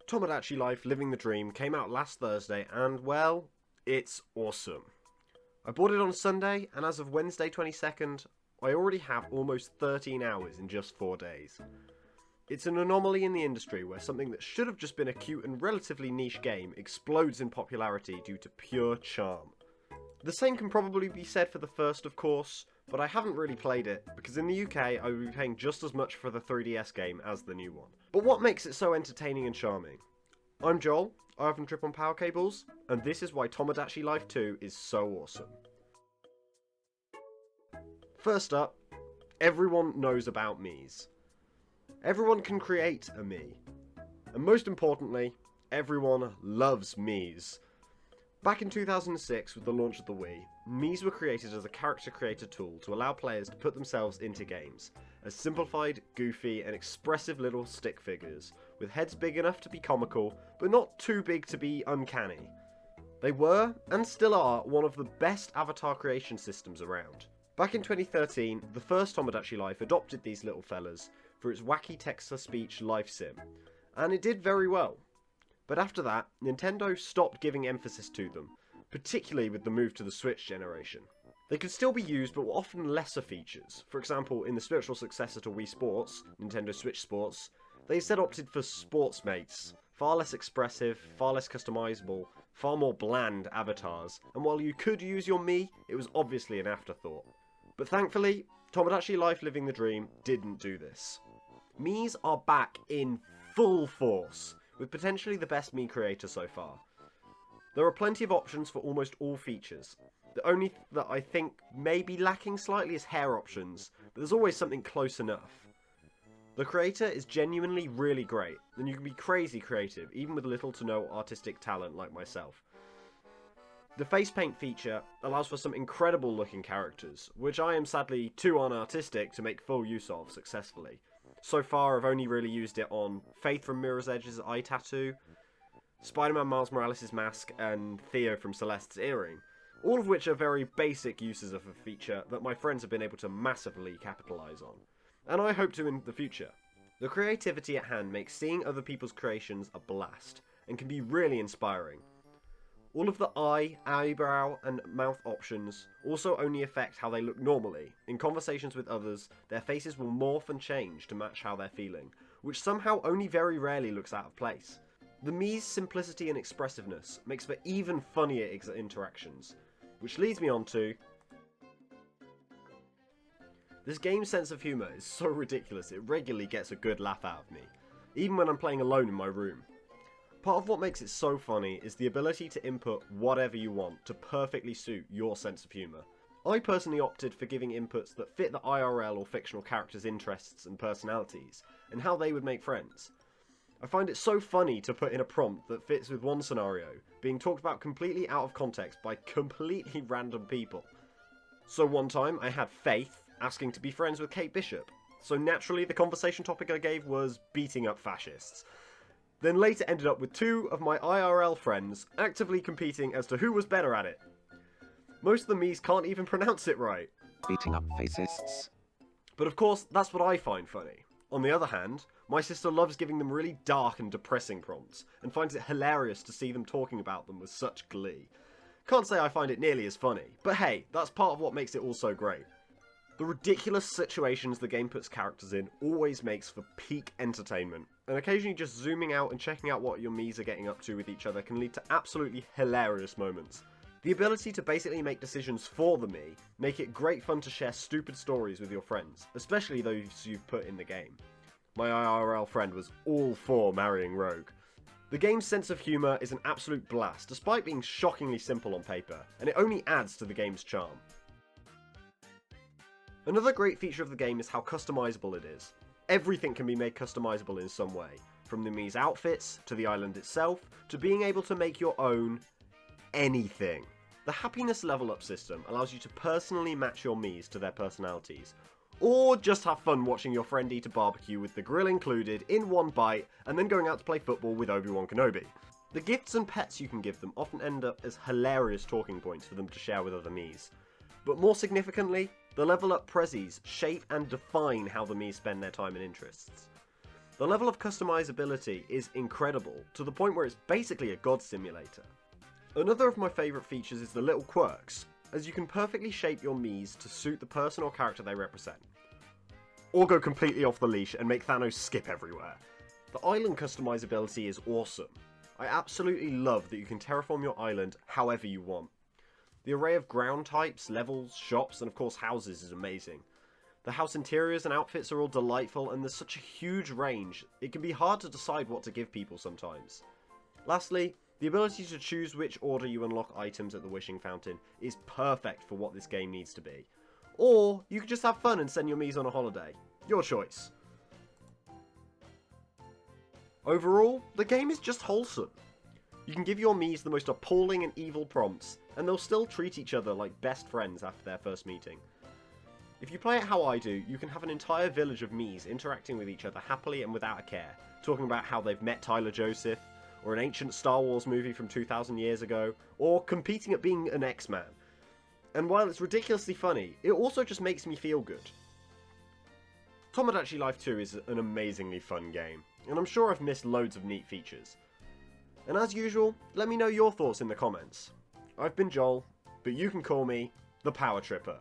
Tomodachi Life Living the Dream came out last Thursday and, well, it's awesome. I bought it on Sunday and as of Wednesday 22nd, I already have almost 13 hours in just 4 days. It's an anomaly in the industry where something that should have just been a cute and relatively niche game explodes in popularity due to pure charm. The same can probably be said for the first, of course, but I haven't really played it, because in the UK I would be paying just as much for the 3DS game as the new one. But what makes it so entertaining and charming? I'm Joel, I often trip on power cables, and this is why Tomodachi Life 2 is so awesome. First up, everyone knows about Miis. Everyone can create a Mii. And most importantly, everyone loves Miis. Back in 2006, with the launch of the Wii, Miis were created as a character creator tool to allow players to put themselves into games, as simplified, goofy, and expressive little stick figures, with heads big enough to be comical, but not too big to be uncanny. They were, and still are, one of the best avatar creation systems around. Back in 2013, the first Tomodachi Life adopted these little fellas for its wacky text-to-speech life sim, and it did very well. But after that, Nintendo stopped giving emphasis to them, particularly with the move to the Switch generation. They could still be used, but were often lesser features. For example, in the spiritual successor to Wii Sports, Nintendo Switch Sports, they instead opted for Sports Mates, far less expressive, far less customizable, far more bland avatars, and while you could use your Mii, it was obviously an afterthought. But thankfully, Tomodachi Life Living the Dream didn't do this. Miis are back in full force, with potentially the best Mii creator so far. There are plenty of options for almost all features. The only that I think may be lacking slightly is hair options, but there's always something close enough. The creator is genuinely really great, and you can be crazy creative, even with little to no artistic talent like myself. The face paint feature allows for some incredible looking characters, which I am sadly too unartistic to make full use of successfully. So far I've only really used it on Faith from Mirror's Edge's eye tattoo, Spider-Man Miles Morales' mask, and Theo from Celeste's earring, all of which are very basic uses of a feature that my friends have been able to massively capitalise on, and I hope to in the future. The creativity at hand makes seeing other people's creations a blast, and can be really inspiring. All of the eye, eyebrow, and mouth options also only affect how they look normally. In conversations with others, their faces will morph and change to match how they're feeling, which somehow only very rarely looks out of place. The Mii's simplicity and expressiveness makes for even funnier interactions, which leads me on to... This game's sense of humour is so ridiculous it regularly gets a good laugh out of me, even when I'm playing alone in my room. Part of what makes it so funny is the ability to input whatever you want to perfectly suit your sense of humour. I personally opted for giving inputs that fit the IRL or fictional characters' interests and personalities, and how they would make friends. I find it so funny to put in a prompt that fits with one scenario, being talked about completely out of context by completely random people. So one time I had Faith asking to be friends with Kate Bishop, so naturally the conversation topic I gave was beating up fascists. Then later ended up with two of my IRL friends actively competing as to who was better at it. Most of the Miis can't even pronounce it right. Beating up fascists. But of course, that's what I find funny. On the other hand, my sister loves giving them really dark and depressing prompts, and finds it hilarious to see them talking about them with such glee. Can't say I find it nearly as funny, but hey, that's part of what makes it all so great. The ridiculous situations the game puts characters in always makes for peak entertainment, and occasionally just zooming out and checking out what your Miis are getting up to with each other can lead to absolutely hilarious moments. The ability to basically make decisions for the Mii make it great fun to share stupid stories with your friends, especially those you've put in the game. My IRL friend was all for marrying Rogue. The game's sense of humour is an absolute blast, despite being shockingly simple on paper, and it only adds to the game's charm. Another great feature of the game is how customizable it is. Everything can be made customizable in some way, from the Mii's outfits, to the island itself, to being able to make your own anything. The happiness level up system allows you to personally match your Miis to their personalities, or just have fun watching your friend eat a barbecue with the grill included in one bite, and then going out to play football with Obi-Wan Kenobi. The gifts and pets you can give them often end up as hilarious talking points for them to share with other Miis. But more significantly, the level up prezzies shape and define how the Miis spend their time and interests. The level of customizability is incredible, to the point where it's basically a god simulator. Another of my favourite features is the little quirks, as you can perfectly shape your Miis to suit the person or character they represent. Or go completely off the leash and make Thanos skip everywhere. The island customizability is awesome. I absolutely love that you can terraform your island however you want. The array of ground types, levels, shops, and of course houses is amazing. The house interiors and outfits are all delightful, and there's such a huge range, it can be hard to decide what to give people sometimes. Lastly, the ability to choose which order you unlock items at the Wishing Fountain is perfect for what this game needs to be. Or, you could just have fun and send your Miis on a holiday. Your choice. Overall, the game is just wholesome. You can give your Miis the most appalling and evil prompts, and they'll still treat each other like best friends after their first meeting. If you play it how I do, you can have an entire village of Miis interacting with each other happily and without a care, talking about how they've met Tyler Joseph, or an ancient Star Wars movie from 2,000 years ago, or competing at being an X-Man. And while it's ridiculously funny, it also just makes me feel good. Tomodachi Life 2 is an amazingly fun game, and I'm sure I've missed loads of neat features. And as usual, let me know your thoughts in the comments. I've been Joel, but you can call me the Power Tripper.